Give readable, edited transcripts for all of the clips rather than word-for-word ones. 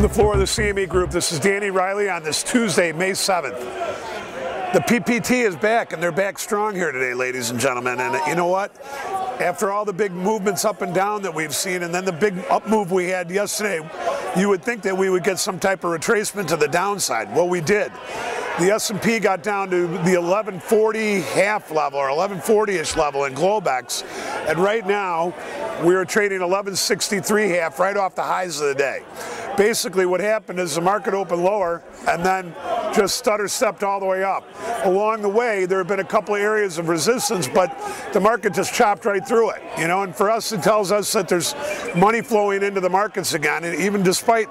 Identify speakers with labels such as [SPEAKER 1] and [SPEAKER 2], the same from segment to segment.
[SPEAKER 1] the floor of the CME Group. This is Danny Riley on this Tuesday, May 7th. The PPT is back, and they're back strong here today, ladies and gentlemen. And you know what? After all the big movements up and down that we've seen, and then the big up move we had yesterday, you would think that we would get some type of retracement to the downside. Well, we did. The S&P got down to the 1140 half level, or 1140-ish level in Globex, and right now we are trading 1163 half right off the highs of the day. Basically what happened is the market opened lower and then just stutter stepped all the way up. Along the way there have been a couple of areas of resistance, but the market just chopped right through it. You know, and for us it tells us that there's money flowing into the markets again, and even despite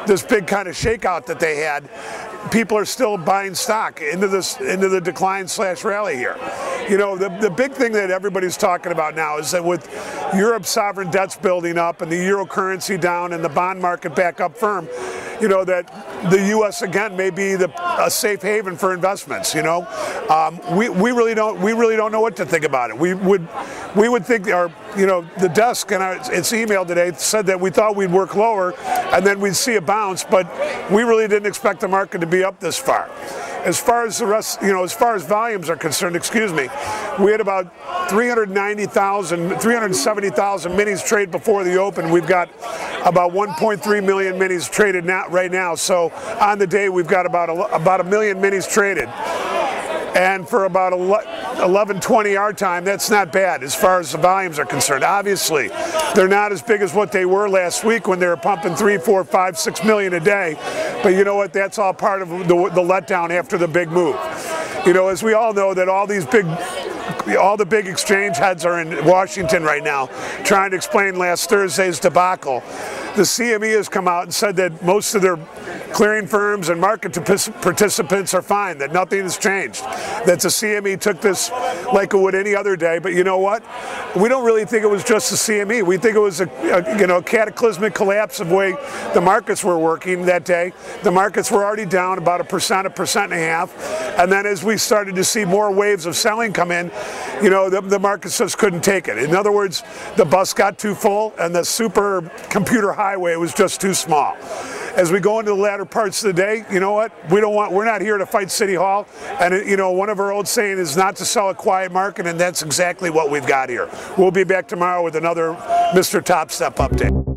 [SPEAKER 1] this big kind of shakeout that they had, people are still buying stock into the decline/rally here. You know, the big thing that everybody's talking about now is that with Europe's sovereign debts building up and the euro currency down and the bond market back up firm, you know, that the U.S. again may be a safe haven for investments. You know, we really don't know what to think about it. We would think, you know, the desk in its email today said that we thought we'd work lower and then we'd see a bounce, but we really didn't expect the market to be up this far. As far as the rest, you know, as far as volumes are concerned, excuse me, we had about 370,000 minis trade before the open. We've got about 1.3 million minis traded right now. So on the day, we've got about a million minis traded. And for about 11:20 our time, that's not bad as far as the volumes are concerned. Obviously, they're not as big as what they were last week when they were pumping 3, 4, 5, 6 million a day. But you know what? That's all part of the letdown after the big move. You know, as we all know, that all the big exchange heads are in Washington right now trying to explain last Thursday's debacle. The CME has come out and said that most of their clearing firms and market participants are fine, that nothing has changed, that the CME took this like it would any other day. But you know what? We don't really think it was just the CME. We think it was a cataclysmic collapse of the way the markets were working that day. The markets were already down about 1.5%, and then as we started to see more waves of selling come in, you know, the markets just couldn't take it. In other words, the bus got too full and the super computer highway was just too small. As we go into the latter parts of the day, you know what? We're not here to fight City Hall. And you know, one of our old saying is not to sell a quiet market, and that's exactly what we've got here. We'll be back tomorrow with another Mr. Top Step update.